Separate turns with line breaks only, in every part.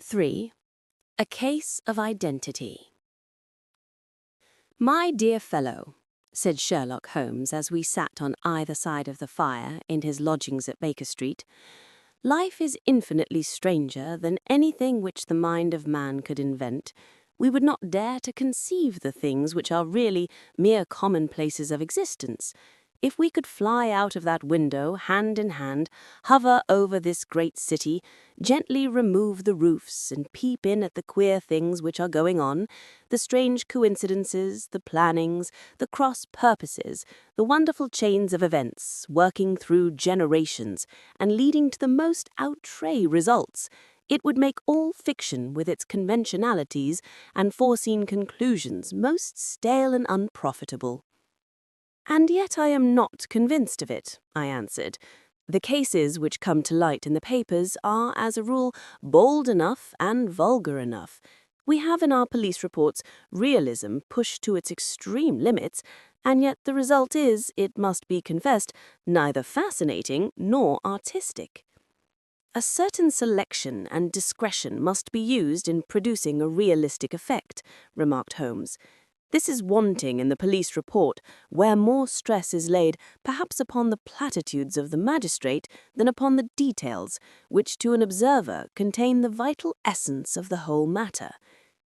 3. A Case of Identity. "My dear fellow," said Sherlock Holmes as we sat on either side of the fire in his lodgings at Baker Street, "life is infinitely stranger than anything which the mind of man could invent. We would not dare to conceive the things which are really mere commonplaces of existence. If we could fly out of that window, hand in hand, hover over this great city, gently remove the roofs and peep in at the queer things which are going on, the strange coincidences, the plannings, the cross-purposes, the wonderful chains of events, working through generations and leading to the most outre results, it would make all fiction with its conventionalities and foreseen conclusions most stale and unprofitable." "And yet I am not convinced of it," I answered. "The cases which come to light in the papers are, as a rule, bold enough and vulgar enough. We have in our police reports realism pushed to its extreme limits, and yet the result is, it must be confessed, neither fascinating nor artistic." "A certain selection and discretion must be used in producing a realistic effect," remarked Holmes. "This is wanting in the police report, where more stress is laid perhaps upon the platitudes of the magistrate than upon the details, which to an observer contain the vital essence of the whole matter.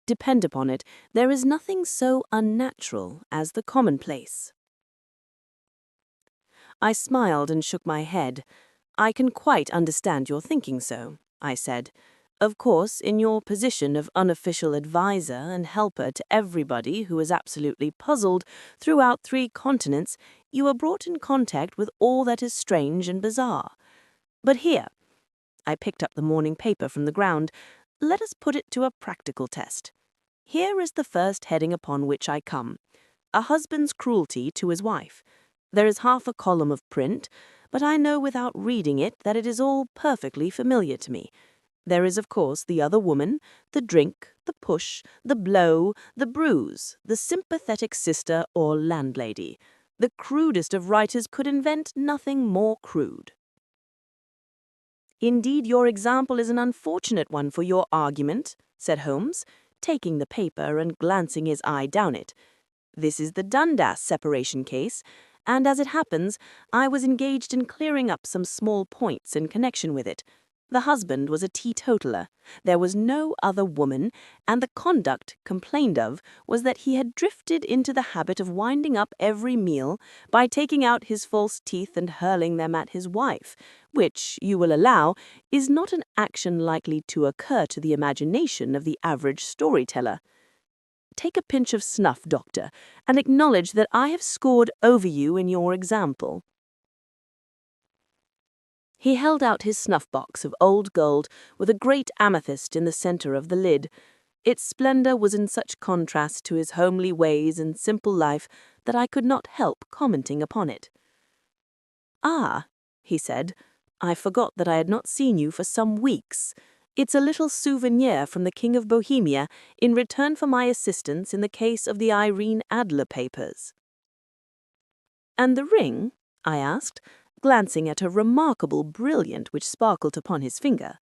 Depend upon it, there is nothing so unnatural as the commonplace." I smiled and shook my head. "I can quite understand your thinking so," I said. "Of course, in your position of unofficial advisor and helper to everybody who is absolutely puzzled throughout 3 continents, you are brought in contact with all that is strange and bizarre. But here," I picked up the morning paper from the ground, "let us put it to a practical test. Here is the first heading upon which I come: A husband's cruelty to his wife. There is half a column of print, but I know without reading it that it is all perfectly familiar to me. There is, of course, the other woman, the drink, the push, the blow, the bruise, the sympathetic sister or landlady. The crudest of writers could invent nothing more crude." "Indeed, your example is an unfortunate one for your argument," said Holmes, taking the paper and glancing his eye down it. "This is the Dundas separation case, and as it happens, I was engaged in clearing up some small points in connection with it. The husband was a teetotaler. There was no other woman, and the conduct complained of was that he had drifted into the habit of winding up every meal by taking out his false teeth and hurling them at his wife, which, you will allow, is not an action likely to occur to the imagination of the average storyteller. Take a pinch of snuff, Doctor, and acknowledge that I have scored over you in your example." He held out his snuff-box of old gold with a great amethyst in the center of the lid. Its splendor was in such contrast to his homely ways and simple life that I could not help commenting upon it. "Ah," he said, "I forgot that I had not seen you for some weeks. It's a little souvenir from the King of Bohemia in return for my assistance in the case of the Irene Adler papers." "And the ring?" I asked, glancing at a remarkable brilliant which sparkled upon his finger.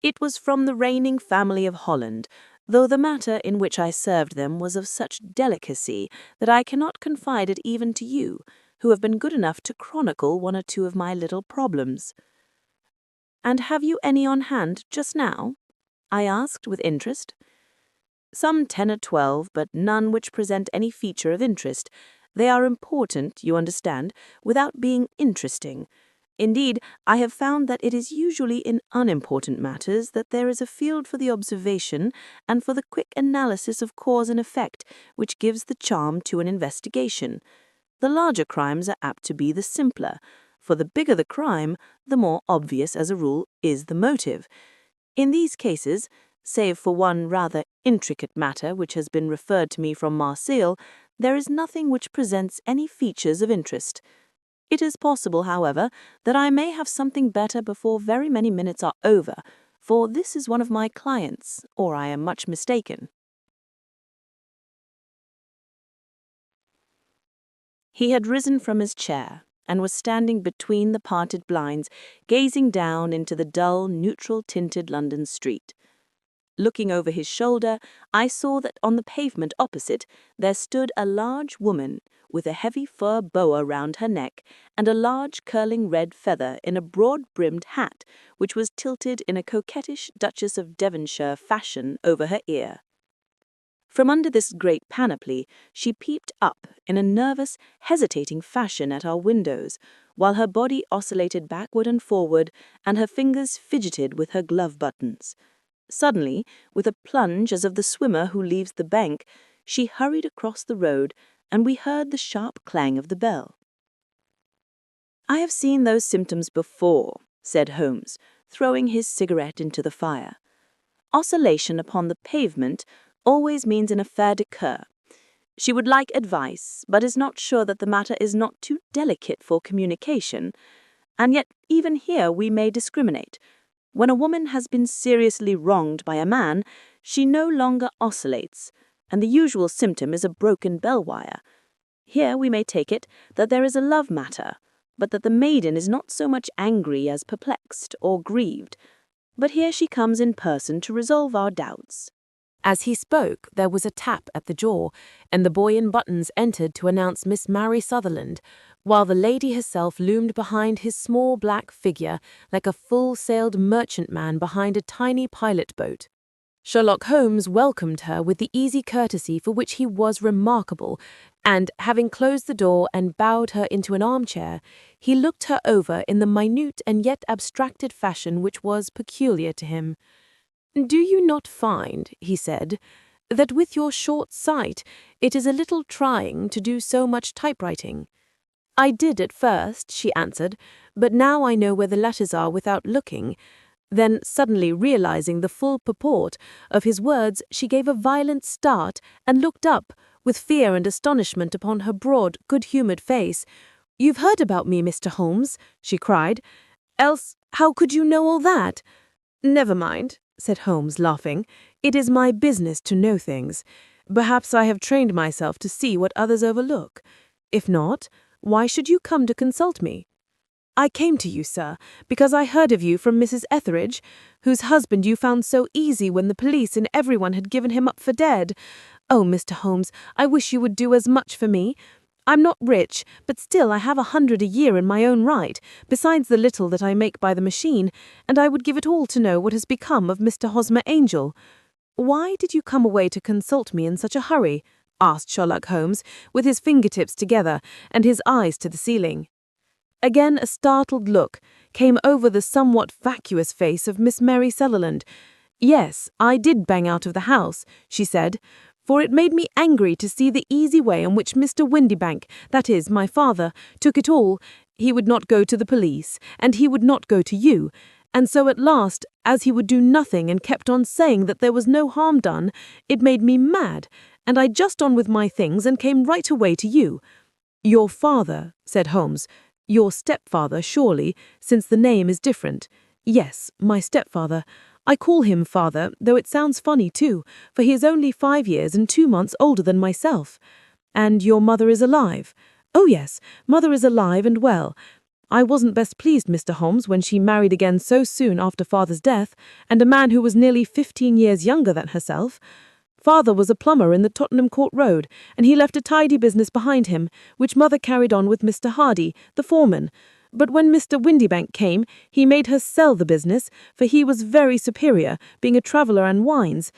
"It was from the reigning family of Holland, though the matter in which I served them was of such delicacy that I cannot confide it even to you, who have been good enough to chronicle 1 or 2 of my little problems." "And have you any on hand just now?" I asked with interest. "Some 10 or 12, but none which present any feature of interest. They are important, you understand, without being interesting. Indeed, I have found that it is usually in unimportant matters that there is a field for the observation and for the quick analysis of cause and effect which gives the charm to an investigation. The larger crimes are apt to be the simpler, for the bigger the crime, the more obvious, as a rule, is the motive. In these cases, save for one rather intricate matter which has been referred to me from Marseille, there is nothing which presents any features of interest. It is possible, however, that I may have something better before very many minutes are over, for this is one of my clients, or I am much mistaken." He had risen from his chair and was standing between the parted blinds, gazing down into the dull, neutral-tinted London street. Looking over his shoulder, I saw that on the pavement opposite there stood a large woman with a heavy fur boa round her neck and a large curling red feather in a broad-brimmed hat which was tilted in a coquettish Duchess of Devonshire fashion over her ear. From under this great panoply, she peeped up in a nervous, hesitating fashion at our windows, while her body oscillated backward and forward and her fingers fidgeted with her glove buttons. Suddenly, with a plunge as of the swimmer who leaves the bank, she hurried across the road, and we heard the sharp clang of the bell. "I have seen those symptoms before," said Holmes, throwing his cigarette into the fire. "Oscillation upon the pavement always means an affaire de cœur. She would like advice, but is not sure that the matter is not too delicate for communication. And yet, even here we may discriminate. When a woman has been seriously wronged by a man, she no longer oscillates, and the usual symptom is a broken bell wire. Here we may take it that there is a love matter, but that the maiden is not so much angry as perplexed or grieved. But here she comes in person to resolve our doubts." As he spoke, there was a tap at the door, and the boy in buttons entered to announce Miss Mary Sutherland, while the lady herself loomed behind his small black figure like a full-sailed merchantman behind a tiny pilot boat. Sherlock Holmes welcomed her with the easy courtesy for which he was remarkable, and, having closed the door and bowed her into an armchair, he looked her over in the minute and yet abstracted fashion which was peculiar to him. "Do you not find," he said, "that with your short sight it is a little trying to do so much typewriting?" "I did at first," she answered, "but now I know where the letters are without looking." Then, suddenly realizing the full purport of his words, she gave a violent start and looked up, with fear and astonishment upon her broad, good-humoured face. "You've heard about me, Mr. Holmes," she cried. "Else, how could you know all that?" "Never mind," said Holmes, laughing. "It is my business to know things. Perhaps I have trained myself to see what others overlook. If not, why should you come to consult me?" "I came to you, sir, because I heard of you from Mrs. Etheridge, whose husband you found so easy when the police and everyone had given him up for dead. Oh, Mr. Holmes, I wish you would do as much for me. I'm not rich, but still I have 100 a year in my own right, besides the little that I make by the machine, and I would give it all to know what has become of Mr. Hosmer Angel." "Why did you come away to consult me in such a hurry?" asked Sherlock Holmes, with his fingertips together and his eyes to the ceiling. Again a startled look came over the somewhat vacuous face of Miss Mary Sutherland. "Yes, I did bang out of the house," she said, "for it made me angry to see the easy way in which Mr. Windybank, that is, my father, took it all. He would not go to the police, and he would not go to you. And so at last, as he would do nothing and kept on saying that there was no harm done, it made me mad, and I just on with my things and came right away to you." "Your father," said Holmes. "Your stepfather, surely, since the name is different." "Yes, my stepfather. I call him father, though it sounds funny too, for he is only 5 years and 2 months older than myself." "And your mother is alive?" "Oh yes, mother is alive and well. I wasn't best pleased, Mr. Holmes, when she married again so soon after father's death, and a man who was nearly 15 years younger than herself. Father was a plumber in the Tottenham Court Road, and he left a tidy business behind him, which mother carried on with Mr. Hardy, the foreman. But when Mr. Windybank came, he made her sell the business, for he was very superior, being a traveller and wines.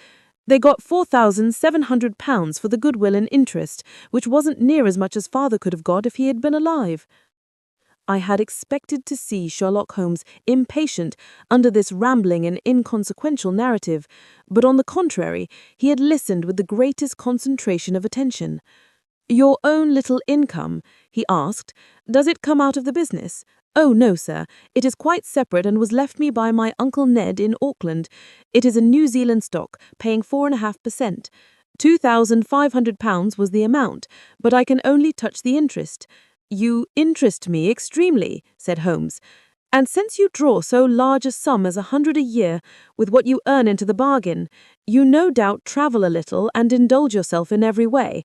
They got £4,700 for the goodwill and interest, which wasn't near as much as father could have got if he had been alive." I had expected to see Sherlock Holmes impatient under this rambling and inconsequential narrative, but on the contrary, he had listened with the greatest concentration of attention. "Your own little income," he asked, "does it come out of the business?" "Oh, no, sir. It is quite separate and was left me by my Uncle Ned in Auckland. It is a New Zealand stock, paying 4.5%. £2,500 was the amount, but I can only touch the interest." "You interest me extremely," said Holmes. "And since you draw so large a sum as 100 a year, with what you earn into the bargain, you no doubt travel a little and indulge yourself in every way.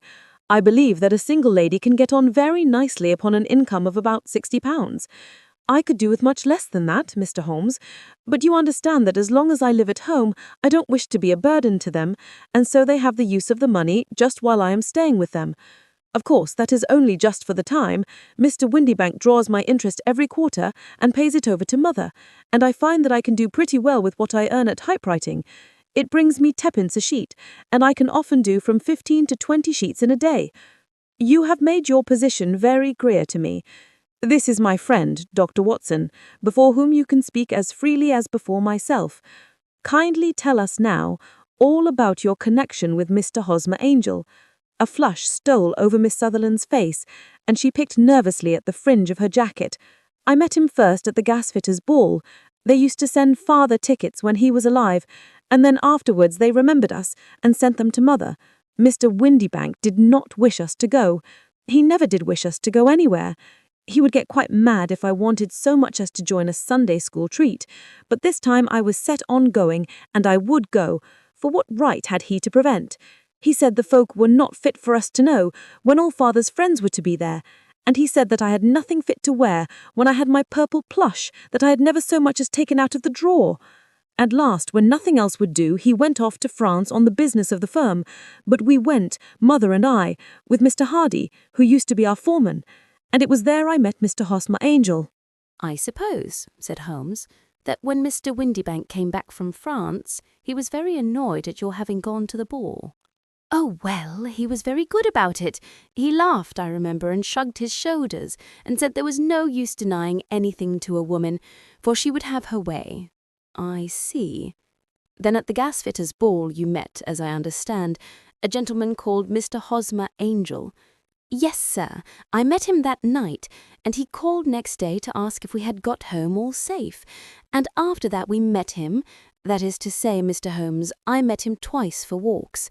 I believe that a single lady can get on very nicely upon an income of about £60. I could do with much less than that, Mr. Holmes, but you understand that as long as I live at home, I don't wish to be a burden to them, and so they have the use of the money just while I am staying with them. Of course, that is only just for the time. Mr. Windybank draws my interest every quarter and pays it over to Mother, and I find that I can do pretty well with what I earn at typewriting. It brings me 10p a sheet, and I can often do from 15 to 20 sheets in a day. You have made your position very clear to me. This is my friend, Dr. Watson, before whom you can speak as freely as before myself. Kindly tell us now all about your connection with Mr. Hosmer Angel. A flush stole over Miss Sutherland's face, and she picked nervously at the fringe of her jacket. I met him first at the gasfitters' ball. They used to send Father tickets when he was alive, and then afterwards they remembered us and sent them to Mother. Mr. Windybank did not wish us to go. He never did wish us to go anywhere. He would get quite mad if I wanted so much as to join a Sunday school treat, but this time I was set on going, and I would go, for what right had he to prevent? He said the folk were not fit for us to know, when all Father's friends were to be there, and he said that I had nothing fit to wear when I had my purple plush that I had never so much as taken out of the drawer. At last, when nothing else would do, he went off to France on the business of the firm, but we went, Mother and I, with Mr. Hardy, who used to be our foreman, and it was there I met Mr. Hosmer Angel.
I suppose, said Holmes, that when Mr. Windybank came back from France, he was very annoyed at your having gone to the ball. Oh, well, he was very good about it. He laughed, I remember, and shrugged his shoulders, and said there was no use denying anything to a woman, for she would have her way. I see. Then at the gasfitters' ball you met, as I understand, a gentleman called Mr. Hosmer Angel. Yes, sir, I met him that night, and he called next day to ask if we had got home all safe, and after that we met him, that is to say, Mr. Holmes, I met him twice for walks.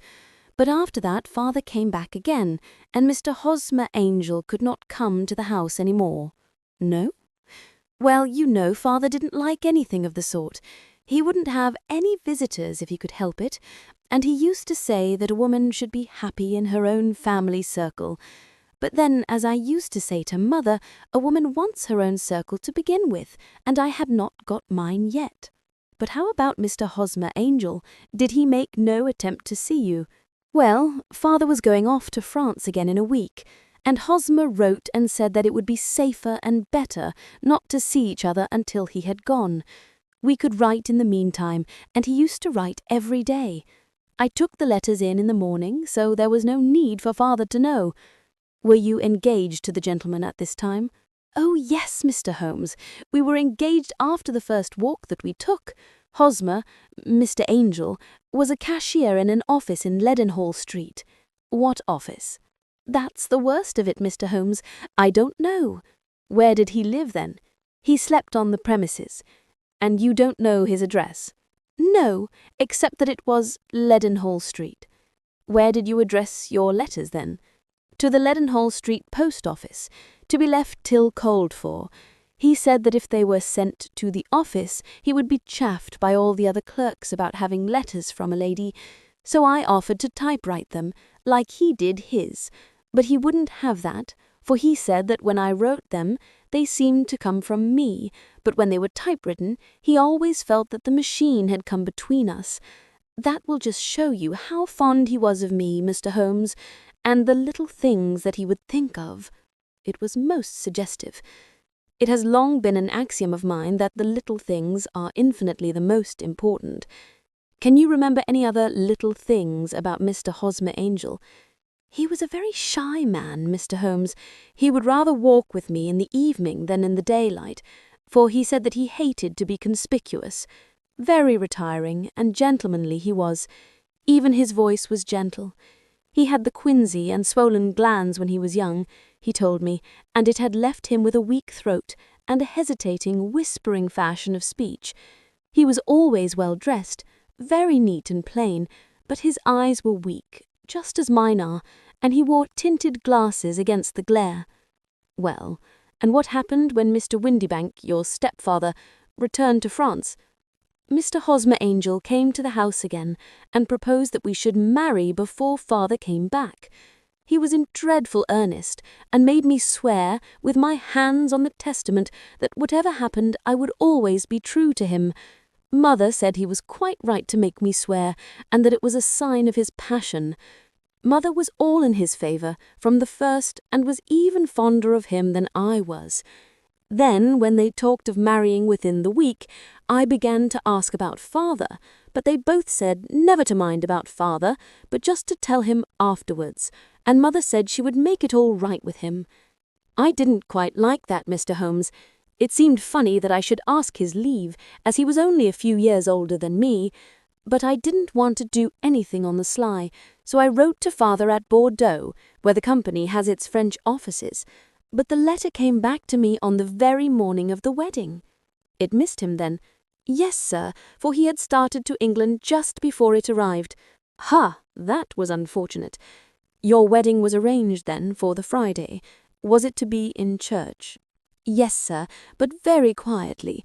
But after that Father came back again, and Mr. Hosmer Angel could not come to the house any more. No? Well, you know Father didn't like anything of the sort. He wouldn't have any visitors if he could help it, and he used to say that a woman should be happy in her own family circle. But then, as I used to say to Mother, a woman wants her own circle to begin with, and I had not got mine yet. But how about Mr. Hosmer Angel? Did he make no attempt to see you? Well, Father was going off to France again in a week, and Hosmer wrote and said that it would be safer and better not to see each other until he had gone. We could write in the meantime, and he used to write every day. I took the letters in the morning, so there was no need for Father to know. Were you engaged to the gentleman at this time? Oh, yes, Mr. Holmes. We were engaged after the first walk that we took. Hosmer, Mr. Angel, was a cashier in an office in Leadenhall Street. What office? That's the worst of it, Mr. Holmes. I don't know. Where did he live then? He slept on the premises. And you don't know his address? No, except that it was Leadenhall Street. Where did you address your letters then? To the Leadenhall Street post office, to be left till called for. He said that if they were sent to the office, he would be chaffed by all the other clerks about having letters from a lady, so I offered to typewrite them, like he did his, but he wouldn't have that, for he said that when I wrote them, they seemed to come from me, but when they were typewritten, he always felt that the machine had come between us. That will just show you how fond he was of me, Mr. Holmes, and the little things that he would think of. It was most suggestive. It has long been an axiom of mine that the little things are infinitely the most important. Can you remember any other little things about Mr. Hosmer Angel? He was a very shy man, Mr. Holmes. He would rather walk with me in the evening than in the daylight, for he said that he hated to be conspicuous. Very retiring and gentlemanly he was. Even his voice was gentle. He had the quinsy and swollen glands when he was young, he told me, and it had left him with a weak throat and a hesitating, whispering fashion of speech. He was always well dressed, very neat and plain, but his eyes were weak, just as mine are, and he wore tinted glasses against the glare. Well, and what happened when Mr. Windybank, your stepfather, returned to France? Mr. Hosmer Angel came to the house again and proposed that we should marry before Father came back. He was in dreadful earnest, and made me swear, with my hands on the testament, that whatever happened I would always be true to him. Mother said he was quite right to make me swear, and that it was a sign of his passion. Mother was all in his favour from the first, and was even fonder of him than I was. Then, when they talked of marrying within the week, I began to ask about father, but they both said never to mind about father, but just to tell him afterwards, and mother said she would make it all right with him. I didn't quite like that, Mr. Holmes. It seemed funny that I should ask his leave, as he was only a few years older than me, but I didn't want to do anything on the sly, so I wrote to father at Bordeaux, where the company has its French offices. But the letter came back to me on the very morning of the wedding. It missed him then. Yes, sir, for he had started to England just before it arrived. Ha, that was unfortunate. Your wedding was arranged then for the Friday. Was it to be in church? Yes, sir, but very quietly.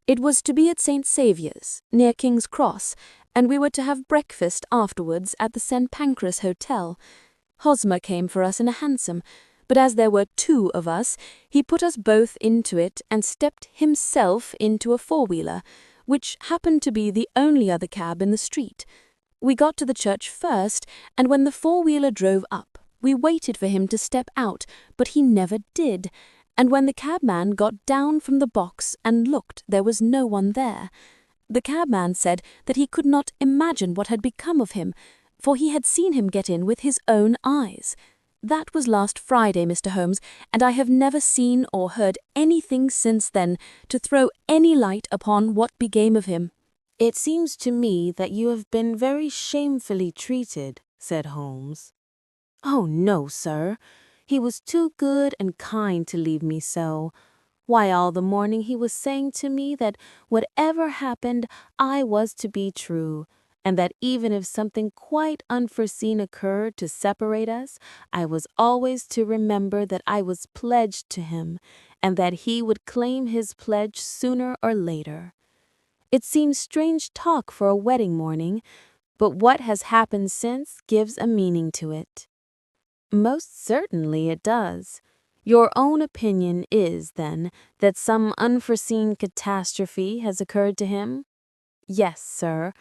It was to be at St. Saviour's, near King's Cross, and we were to have breakfast afterwards at the St. Pancras Hotel. Hosmer came for us in a hansom, but as there were 2 of us, he put us both into it and stepped himself into a 4-wheeler, which happened to be the only other cab in the street. We got to the church first, and when the 4-wheeler drove up, we waited for him to step out, but he never did, and when the cabman got down from the box and looked, there was no one there. The cabman said that he could not imagine what had become of him, for he had seen him get in with his own eyes. That was last Friday, Mr. Holmes, and I have never seen or heard anything since then to throw any light upon what became of him.
It seems to me that you have been very shamefully treated, said Holmes. Oh, no, sir. He was too good and kind to leave me so. Why, all the morning he was saying to me that whatever happened, I was to be true, and that even if something quite unforeseen occurred to separate us, I was always to remember that I was pledged to him, and that he would claim his pledge sooner or later. It seems strange talk for a wedding morning, but what has happened since gives a meaning to it. Most certainly it does. Your own opinion is, then, that some unforeseen catastrophe has occurred to him? Yes, sir.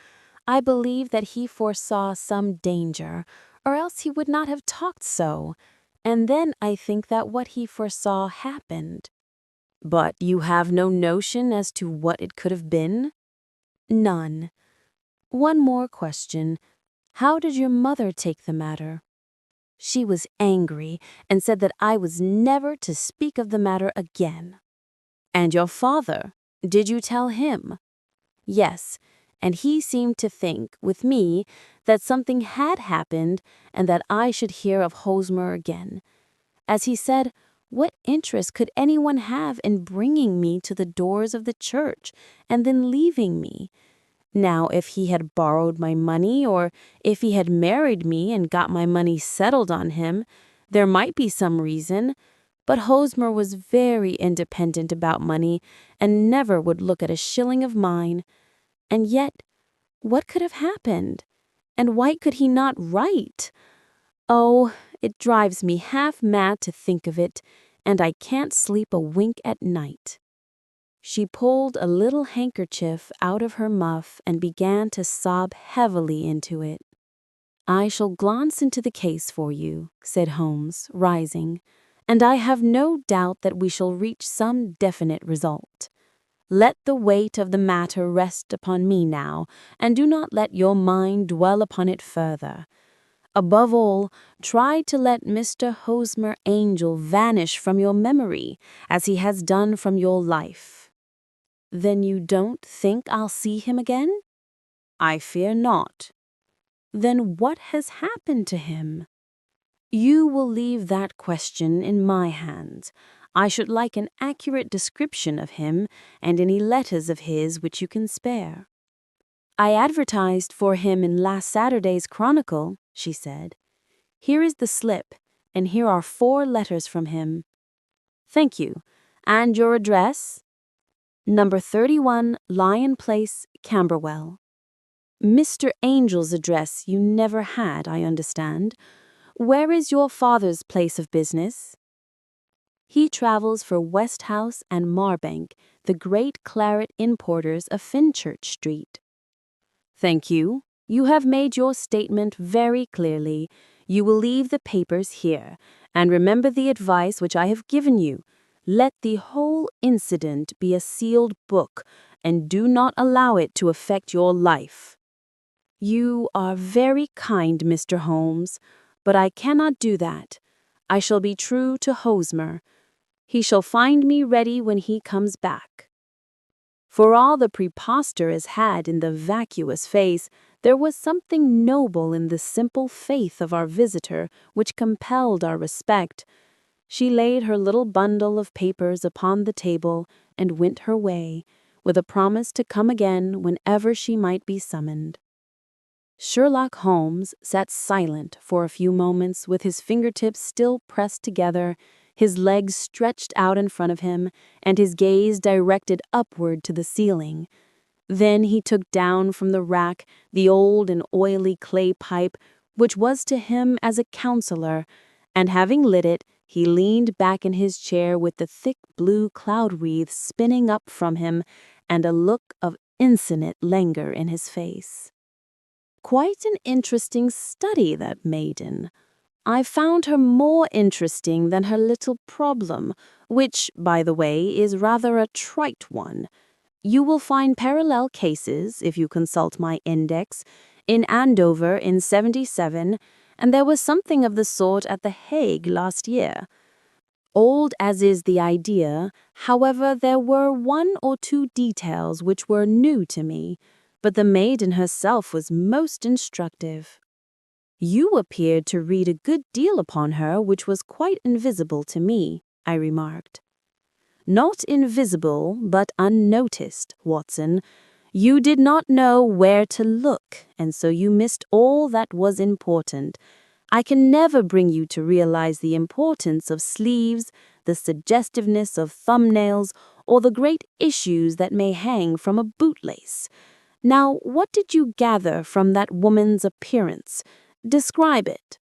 I believe that he foresaw some danger, or else he would not have talked so, and then I think that what he foresaw happened. But you have no notion as to what it could have been? None. One more question. How did your mother take the matter? She was angry and said that I was never to speak of the matter again. And your father? Did you tell him? Yes, and he seemed to think, with me, that something had happened and that I should hear of Hosmer again. As he said, what interest could anyone have in bringing me to the doors of the church and then leaving me? Now, if he had borrowed my money, or if he had married me and got my money settled on him, there might be some reason, but Hosmer was very independent about money and never would look at a shilling of mine. And yet, what could have happened? And why could he not write? Oh, it drives me half mad to think of it, and I can't sleep a wink at night. She pulled a little handkerchief out of her muff and began to sob heavily into it. I shall glance into the case for you, said Holmes, rising, and I have no doubt that we shall reach some definite result. Let the weight of the matter rest upon me now, and do not let your mind dwell upon it further. Above all, try to let Mr. Hosmer Angel vanish from your memory, as he has done from your life. Then you don't think I'll see him again? I fear not. Then what has happened to him? You will leave that question in my hands. I should like an accurate description of him and any letters of his which you can spare. I advertised for him in last Saturday's Chronicle, she said. Here is the slip, and here are 4 letters from him. Thank you. And your address? Number 31, Lion Place, Camberwell. Mr. Angel's address you never had, I understand.
Where is your father's place of business? He travels for Westhouse and Marbank, the great claret importers of Fenchurch Street. Thank you. You have made your statement very clearly. You will leave the papers here, and remember the advice which I have given you. Let the whole incident be a sealed book, and do not allow it to affect your life. You are very kind, Mr. Holmes, but I cannot do that. I shall be true to Hosmer. He shall find me ready when he comes back. For all the preposterous had in the vacuous face, there was something noble in the simple faith of our visitor which compelled our respect. She laid her little bundle of papers upon the table and went her way, with a promise to come again whenever she might be summoned. Sherlock Holmes sat silent for a few moments with his fingertips still pressed together, his legs stretched out in front of him, and his gaze directed upward to the ceiling. Then he took down from the rack the old and oily clay pipe, which was to him as a counselor, and having lit it, he leaned back in his chair with the thick blue cloud wreath spinning up from him, and a look of infinite languor in his face. Quite an interesting study, that maiden. I found her more interesting than her little problem, which, by the way, is rather a trite one. You will find parallel cases, if you consult my index, in Andover in '77, and there was something of the sort at The Hague last year. Old as is the idea, however, there were one or two details which were new to me, but the maiden herself was most instructive. You appeared to read a good deal upon her which was quite invisible to me, I remarked. Not invisible, but unnoticed, Watson. You did not know where to look, and so you missed all that was important. I can never bring you to realize the importance of sleeves, the suggestiveness of thumbnails, or the great issues that may hang from a bootlace. Now, what did you gather from that woman's appearance? Describe it.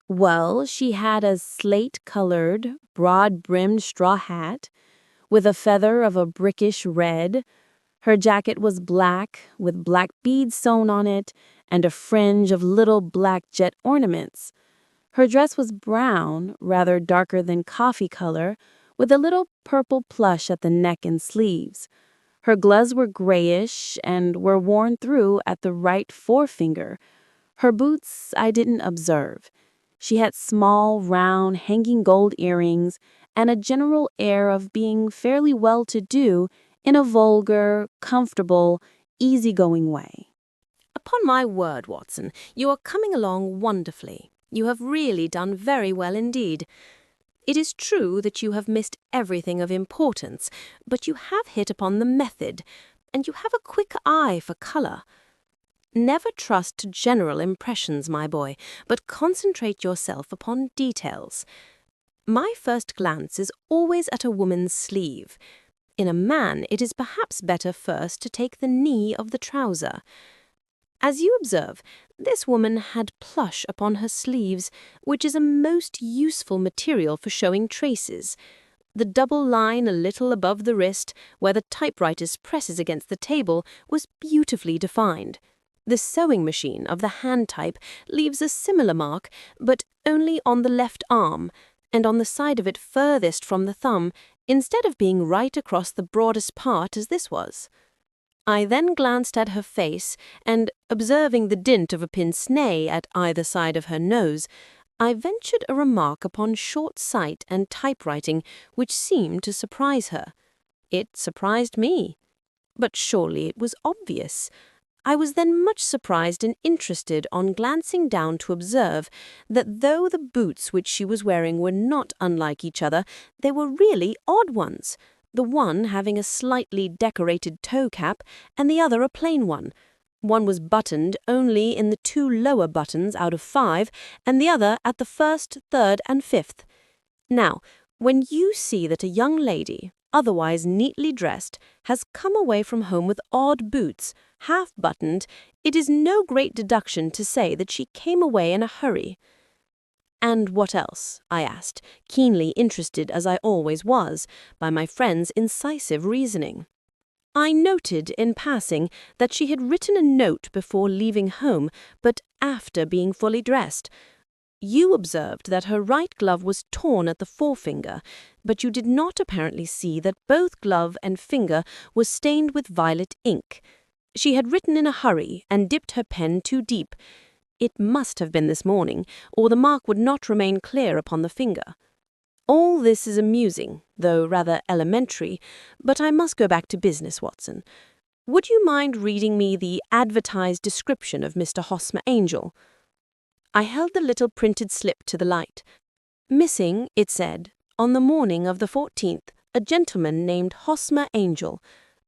Well, she had a slate-colored, broad-brimmed straw hat, with a feather of a brickish red. Her jacket was black, with black beads sewn on it, and a fringe of little black jet ornaments. Her dress was brown, rather darker than coffee color, with a little purple plush at the neck and sleeves. Her gloves were grayish and were worn through at the right forefinger. Her boots I didn't observe. She had small, round, hanging gold earrings and a general air of being fairly well-to-do in a vulgar, comfortable, easy-going way.
Upon my word, Watson, you are coming along wonderfully. You have really done very well indeed. It is true that you have missed everything of importance, but you have hit upon the method, and you have a quick eye for colour. Never trust to general impressions, my boy, but concentrate yourself upon details. My first glance is always at a woman's sleeve. In a man, it is perhaps better first to take the knee of the trouser. As you observe, this woman had plush upon her sleeves, which is a most useful material for showing traces. The double line a little above the wrist, where the typewriter's presses against the table, was beautifully defined. The sewing machine of the hand type leaves a similar mark, but only on the left arm, and on the side of it furthest from the thumb, instead of being right across the broadest part as this was. I then glanced at her face, and, observing the dint of a pince-nez at either side of her nose, I ventured a remark upon short sight and typewriting which seemed to surprise her. It surprised me. But surely it was obvious. I was then much surprised and interested on glancing down to observe that though the boots which she was wearing were not unlike each other, they were really odd ones, the one having a slightly decorated toe cap and the other a plain one. One was buttoned only in the 2 lower buttons out of 5, and the other at the 1st, 3rd, and 5th. Now, when you see that a young lady, otherwise neatly dressed, has come away from home with odd boots, half-buttoned, it is no great deduction to say that she came away in a hurry. And what else? I asked, keenly interested as I always was by my friend's incisive reasoning. I noted in passing that she had written a note before leaving home, but after being fully dressed. You observed that her right glove was torn at the forefinger, but you did not apparently see that both glove and finger was stained with violet ink. She had written in a hurry and dipped her pen too deep. It must have been this morning, or the mark would not remain clear upon the finger. All this is amusing, though rather elementary, but I must go back to business, Watson. Would you mind reading me the advertised description of Mr. Hosmer Angel? I held the little printed slip to the light. Missing, it said, on the morning of the 14th, a gentleman named Hosmer Angel,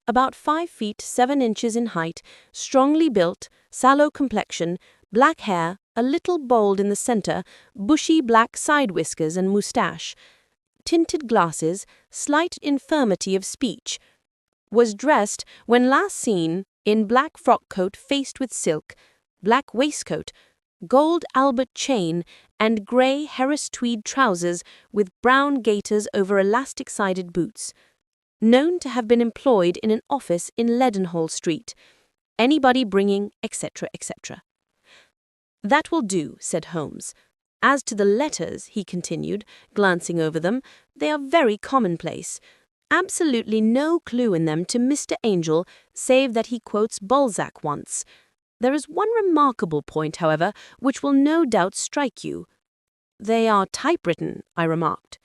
about 5 feet 7 inches in height, strongly built, sallow complexion, black hair, a little bald in the center, bushy black side whiskers and moustache, tinted glasses, slight infirmity of speech, was dressed, when last seen, in black frock coat faced with silk, black waistcoat, gold Albert chain, and grey Harris tweed trousers with brown gaiters over elastic-sided boots. Known to have been employed in an office in Leadenhall Street. Anybody bringing, etc., etc. That will do, said Holmes. As to the letters, he continued, glancing over them, they are very commonplace. Absolutely no clue in them to Mr. Angel, save that he quotes Balzac once. There is one remarkable point, however, which will no doubt strike you. They are typewritten, I remarked.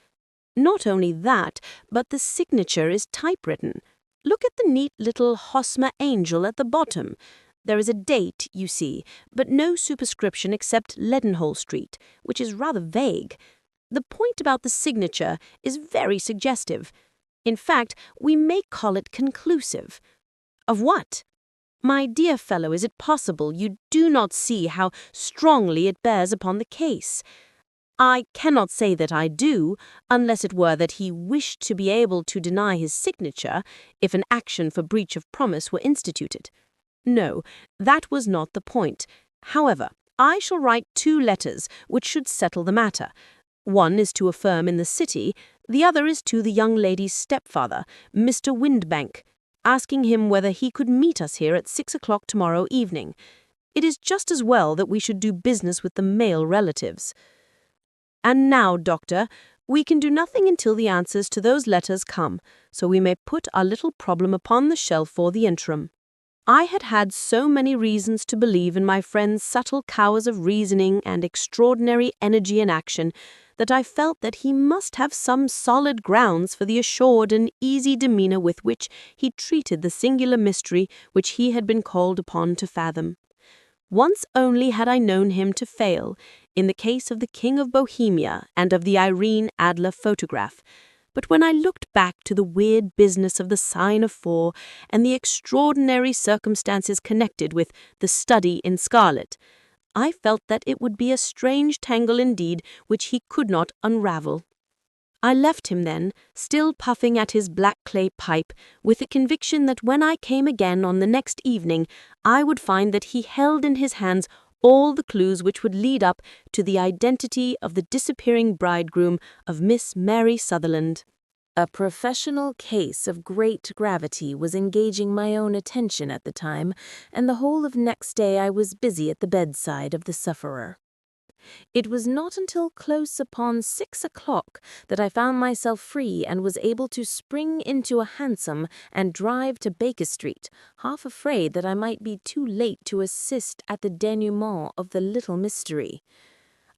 Not only that, but the signature is typewritten. Look at the neat little Hosmer Angel at the bottom. There is a date, you see, but no superscription except Leadenhall Street, which is rather vague. The point about the signature is very suggestive. In fact, we may call it conclusive. Of what? My dear fellow, is it possible you do not see how strongly it bears upon the case? I cannot say that I do, unless it were that he wished to be able to deny his signature if an action for breach of promise were instituted. No, that was not the point. However, I shall write 2 letters which should settle the matter. One is to a firm in the city, the other is to the young lady's stepfather, Mr. Windbank, asking him whether he could meet us here at 6 o'clock tomorrow evening. It is just as well that we should do business with the male relatives. And now, Doctor, we can do nothing until the answers to those letters come, so we may put our little problem upon the shelf for the interim. I had had so many reasons to believe in my friend's subtle powers of reasoning and extraordinary energy in action that I felt that he must have some solid grounds for the assured and easy demeanor with which he treated the singular mystery which he had been called upon to fathom. Once only had I known him to fail, in the case of the King of Bohemia and of the Irene Adler photograph, but when I looked back to the weird business of the sign of 4 and the extraordinary circumstances connected with the study in scarlet, I felt that it would be a strange tangle indeed which he could not unravel. I left him then, still puffing at his black clay pipe, with the conviction that when I came again on the next evening, I would find that he held in his hands all the clues which would lead up to the identity of the disappearing bridegroom of Miss Mary Sutherland. A professional case of great gravity was engaging my own attention at the time, and the whole of next day I was busy at the bedside of the sufferer. It was not until close upon 6 o'clock that I found myself free and was able to spring into a hansom and drive to Baker Street, half afraid that I might be too late to assist at the denouement of the little mystery.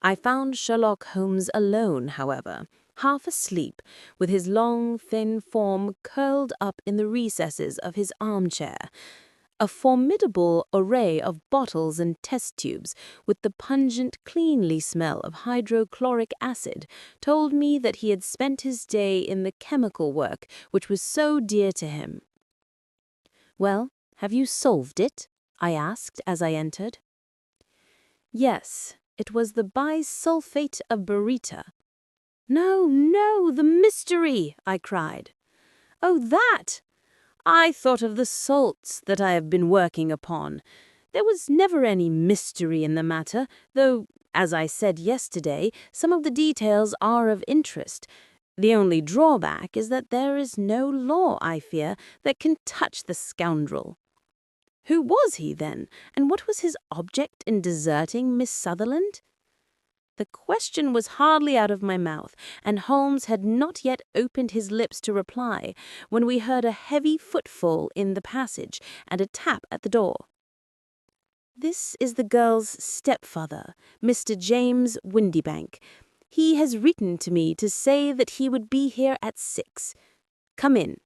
I found Sherlock Holmes alone, however, half asleep, with his long, thin form curled up in the recesses of his armchair. A formidable array of bottles and test tubes, with the pungent, cleanly smell of hydrochloric acid, told me that he had spent his day in the chemical work which was so dear to him. "Well, have you solved it?" I asked as I entered. "Yes, it was the bisulfate of baryta." "No, no, the mystery!" I cried. "Oh, that! I thought of the salts that I have been working upon. There was never any mystery in the matter, though As I said yesterday, some of the details are of interest. The only drawback is that there is no law, I fear, that can touch the scoundrel." Who was he, then, and what was his object in deserting Miss Sutherland? The question was hardly out of my mouth, and Holmes had not yet opened his lips to reply, when we heard a heavy footfall in the passage and a tap at the door. "This is the girl's stepfather, Mr. James Windybank. He has written to me to say that he would be here at 6. Come in."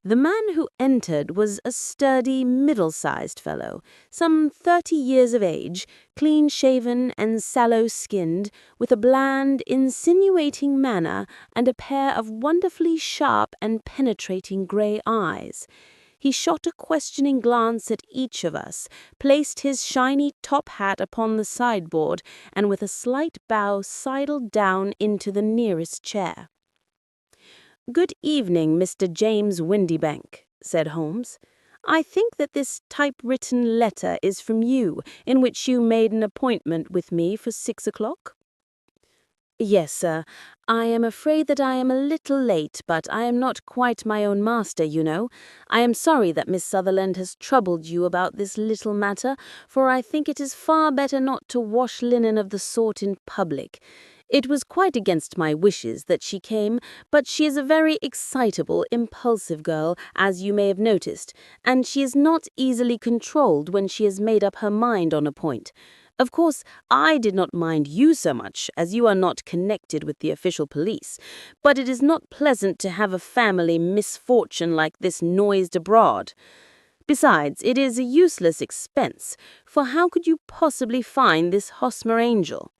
The man who entered was a sturdy, middle-sized fellow, some 30 years of age, clean-shaven and sallow-skinned, with a bland, insinuating manner and a pair of wonderfully sharp and penetrating grey eyes. He shot a questioning glance at each of us, placed his shiny top hat upon the sideboard, and with a slight bow sidled down into the nearest chair. "Good evening, Mr. James Windybank," said Holmes. "I think that this typewritten letter is from you, in which you made an appointment with me for 6 o'clock?" "Yes, sir. I am afraid that I am a little late, but I am not quite my own master, you know. I am sorry that Miss Sutherland has troubled you about this little matter, for I think it is far better not to wash linen of the sort in public. It was quite against my wishes that she came, but she is a very excitable, impulsive girl, as you may have noticed, and she is not easily controlled when she has made up her mind on a point. Of course, I did not mind you so much, as you are not connected with the official police, but it is not pleasant to have a family misfortune like this noised abroad. Besides, it is a useless expense, for how could you possibly find this Hosmer Angel?"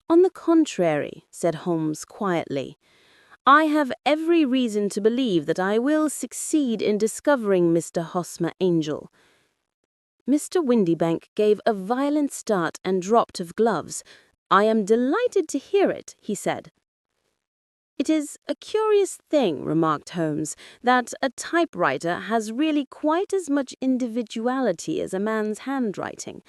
"On the contrary," said Holmes quietly, "I have every reason to believe that I will succeed in discovering Mr. Hosmer Angel." Mr. Windybank gave a violent start and dropped of gloves. "I am delighted to hear it," he said. "It is a curious thing," remarked Holmes, "that a typewriter has really quite as much individuality as a man's handwriting.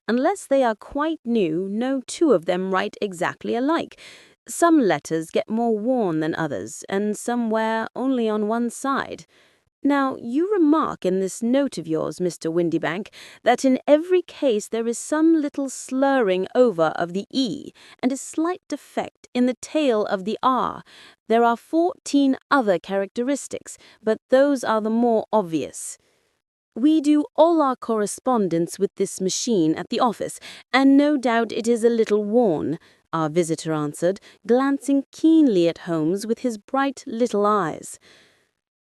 Unless they are quite new, no two of them write exactly alike. Some letters get more worn than others, and some wear only on one side. Now, you remark in this note of yours, Mr. Windybank, that in every case there is some little slurring over of the E and a slight defect in the tail of the R. There are 14 other characteristics, but those are the more obvious. We do all our correspondence with this machine at the office, and no doubt it is a little worn," our visitor answered, glancing keenly at Holmes with his bright little eyes.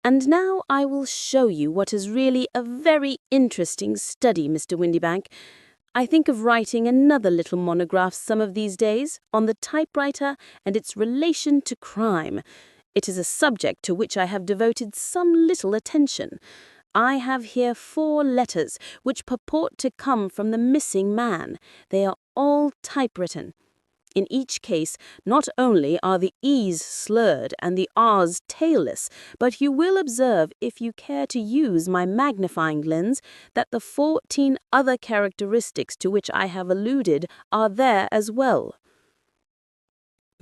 "And now I will show you what is really a very interesting study, Mr. Windybank. I think of writing another little monograph some of these days on the typewriter and its relation to crime. It is a subject to which I have devoted some little attention. I have here 4 letters which purport to come from the missing man. They are all typewritten. In each case, not only are the E's slurred and the R's tailless, but you will observe, if you care to use my magnifying lens, that the 14 other characteristics to which I have alluded are there as well."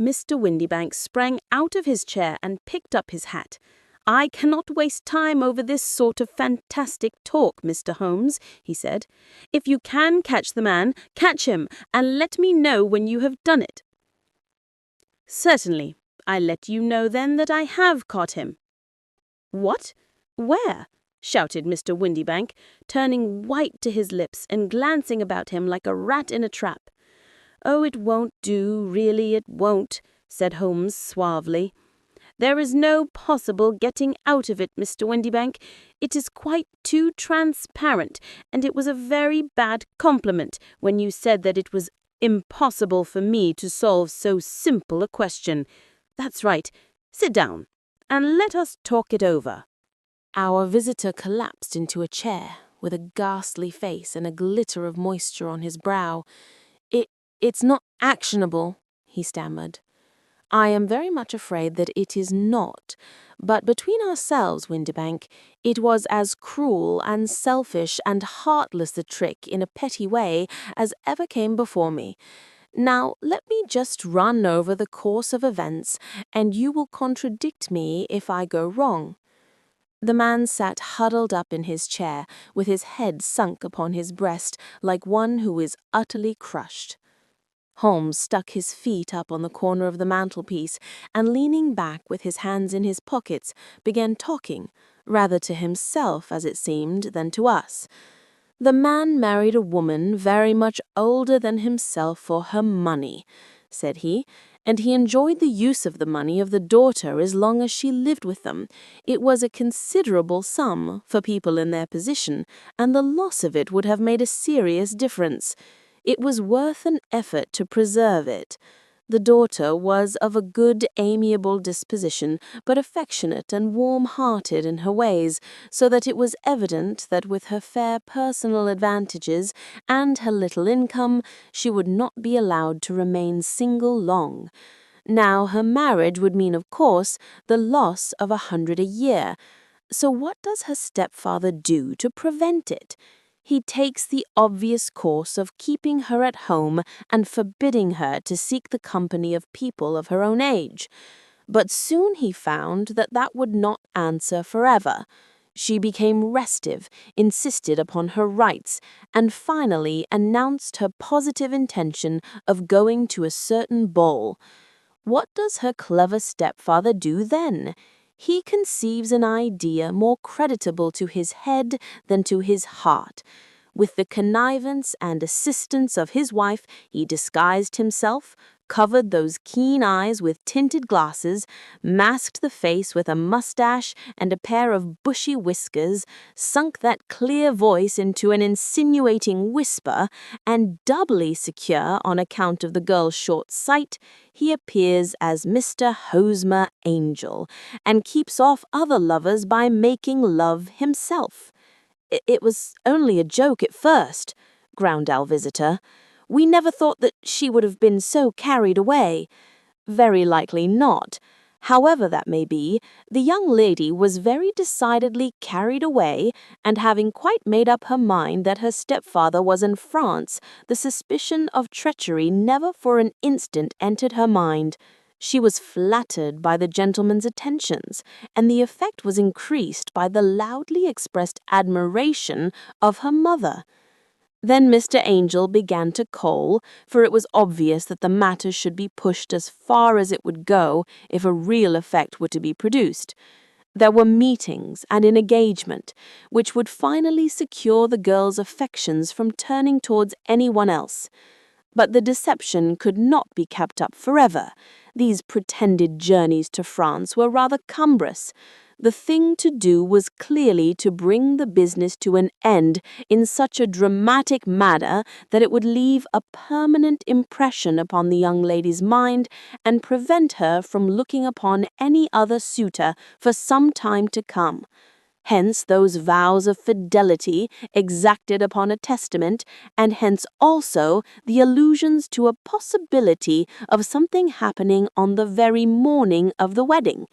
Mr. Windybank sprang out of his chair and picked up his hat. "I cannot waste time over this sort of fantastic talk, Mr. Holmes," he said. "If you can catch the man, catch him, and let me know when you have done it." "Certainly. I let you know then that I have caught him." "What? Where?" shouted Mr. Windybank, turning white to his lips and glancing about him like a rat in a trap. "Oh, it won't do, really it won't," said Holmes suavely. "There is no possible getting out of it, Mr. Windybank. It is quite too transparent, and it was a very bad compliment when you said that it was impossible for me to solve so simple a question. That's right. Sit down, and let us talk it over." Our visitor collapsed into a chair, with a ghastly face and a glitter of moisture on his brow. It's not actionable," he stammered. I am very much afraid that it is not. But between ourselves, Windibank, it was as cruel and selfish and heartless a trick in a petty way as ever came before me. Now, let me just run over the course of events, and you will contradict me if I go wrong. The man sat huddled up in his chair, with his head sunk upon his breast, like one who is utterly crushed. Holmes stuck his feet up on the corner of the mantelpiece, and leaning back with his hands in his pockets, began talking, rather to himself, as it seemed, than to us. The man married a woman very much older than himself for her money, said he, and he enjoyed the use of the money of the daughter as long as she lived with them. It was a considerable sum for people in their position, and the loss of it would have made a serious difference. It was worth an effort to preserve it. The daughter was of a good, amiable disposition, but affectionate and warm-hearted in her ways, so that it was evident that with her fair personal advantages and her little income, she would not be allowed to remain single long. Now, her marriage would mean, of course, the loss of 100 a year. So what does her stepfather do to prevent it? He takes the obvious course of keeping her at home and forbidding her to seek the company of people of her own age. But soon he found that that would not answer forever. She became restive, insisted upon her rights, and finally announced her positive intention of going to a certain ball. What does her clever stepfather do then? He conceives an idea more creditable to his head than to his heart. With the connivance and assistance of his wife, he disguised himself, covered those keen eyes with tinted glasses, masked the face with a mustache and a pair of bushy whiskers, sunk that clear voice into an insinuating whisper, and doubly secure on account of the girl's short sight, he appears as Mr. Hosmer Angel, and keeps off other lovers by making love himself. It was only a joke at first, ground our visitor. We never thought that she would have been so carried away. Very likely not. However that may be, the young lady was very decidedly carried away, and having quite made up her mind that her stepfather was in France, the suspicion of treachery never for an instant entered her mind. She was flattered by the gentleman's attentions, and the effect was increased by the loudly expressed admiration of her mother. Then Mr. Angel began to coal, for it was obvious that the matter should be pushed as far as it would go if a real effect were to be produced. There were meetings and an engagement, which would finally secure the girl's affections from turning towards anyone else. But the deception could not be kept up forever. These pretended journeys to France were rather cumbrous. The thing to do was clearly to bring the business to an end in such a dramatic manner that it would leave a permanent impression upon the young lady's mind and prevent her from looking upon any other suitor for some time to come. Hence those vows of fidelity exacted upon a testament, and hence also the allusions to a possibility of something happening on the very morning of the wedding.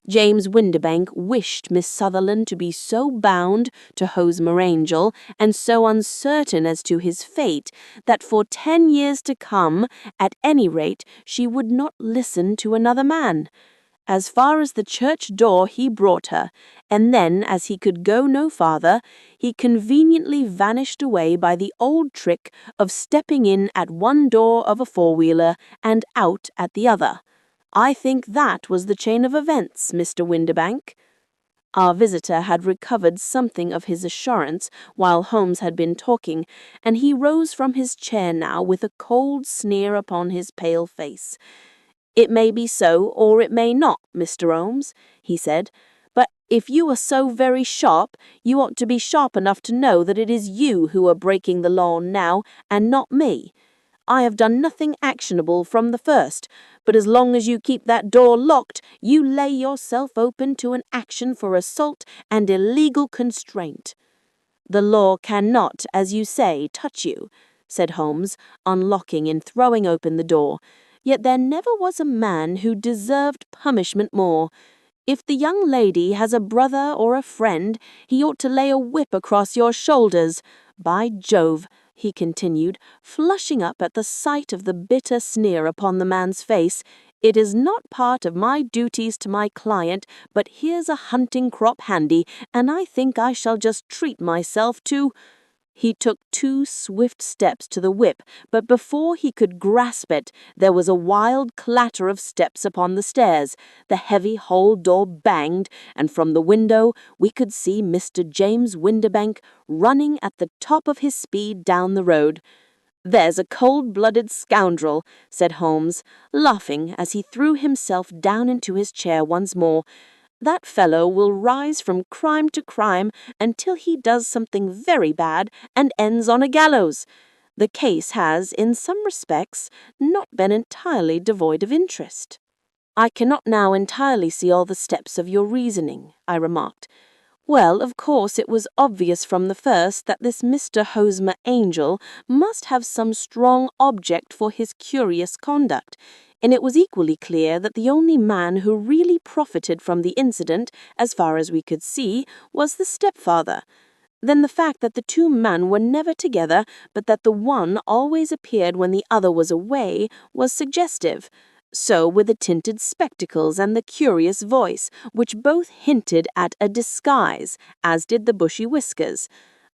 James Windibank wished Miss Sutherland to be so bound to Hosmer Angel and so uncertain as to his fate that for 10 years to come, at any rate, she would not listen to another man. As far as the church door he brought her, and then, as he could go no farther, he conveniently vanished away by the old trick of stepping in at one door of a four-wheeler and out at the other. I think that was the chain of events, Mr. Windibank. Our visitor had recovered something of his assurance while Holmes had been talking, and he rose from his chair now with a cold sneer upon his pale face. "It may be so, or it may not, Mr. Holmes," he said, "but if you are so very sharp, you ought to be sharp enough to know that it is you who are breaking the law now, and not me. I have done nothing actionable from the first, but as long as you keep that door locked, you lay yourself open to an action for assault and illegal constraint. The law cannot, as you say, touch you," said Holmes, unlocking and throwing open the door. Yet there never was a man who deserved punishment more. If the young lady has a brother or a friend, he ought to lay a whip across your shoulders. By Jove," he continued, flushing up at the sight of the bitter sneer upon the man's face, "it is not part of my duties to my client, but here's a hunting crop handy, and I think I shall just treat myself to—" He took 2 swift steps to the whip, but before he could grasp it, there was a wild clatter of steps upon the stairs, the heavy hall door banged, and from the window we could see Mr. James Windibank running at the top of his speed down the road. "There's a cold-blooded scoundrel," said Holmes, laughing as he threw himself down into his chair once more. "That fellow will rise from crime to crime until he does something very bad and ends on a gallows. The case has, in some respects, not been entirely devoid of interest." "I cannot now entirely see all the steps of your reasoning," I remarked. "Well, of course it was obvious from the first that this Mr. Hosmer Angel must have some strong object for his curious conduct, and it was equally clear that the only man who really profited from the incident, as far as we could see, was the stepfather. Then the fact that the 2 men were never together, but that the one always appeared when the other was away, was suggestive. So were the tinted spectacles and the curious voice, which both hinted at a disguise, as did the bushy whiskers.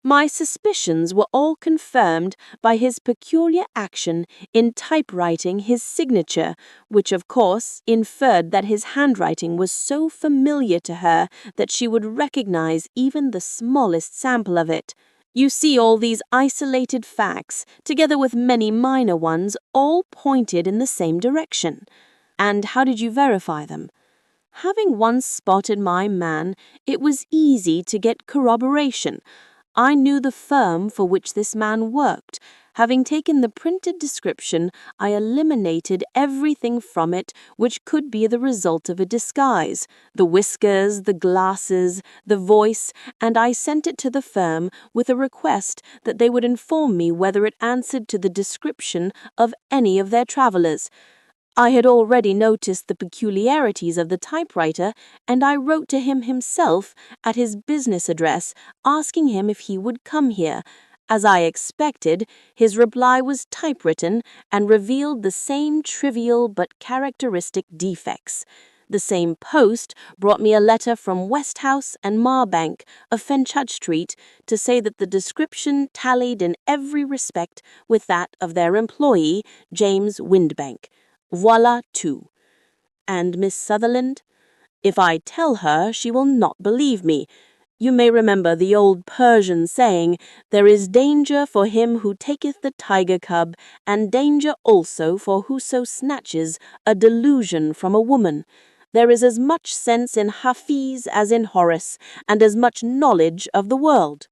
My suspicions were all confirmed by his peculiar action in typewriting his signature, which of course inferred that his handwriting was so familiar to her that she would recognize even the smallest sample of it. You see, all these isolated facts, together with many minor ones, all pointed in the same direction." "And how did you verify them?" "Having once spotted my man, it was easy to get corroboration. I knew the firm for which this man worked. Having taken the printed description, I eliminated everything from it which could be the result of a disguise, the whiskers, the glasses, the voice, and I sent it to the firm with a request that they would inform me whether it answered to the description of any of their travellers. I had already noticed the peculiarities of the typewriter, and I wrote to him himself at his business address, asking him if he would come here. As I expected, his reply was typewritten and revealed the same trivial but characteristic defects. The same post brought me a letter from Westhouse and Marbank of Fenchurch Street to say that the description tallied in every respect with that of their employee, James Windibank. Voila tout. And Miss Sutherland? If I tell her, she will not believe me. You may remember the old Persian saying, 'There is danger for him who taketh the tiger cub, and danger also for whoso snatches a delusion from a woman.' There is as much sense in Hafiz as in Horace, and as much knowledge of the world."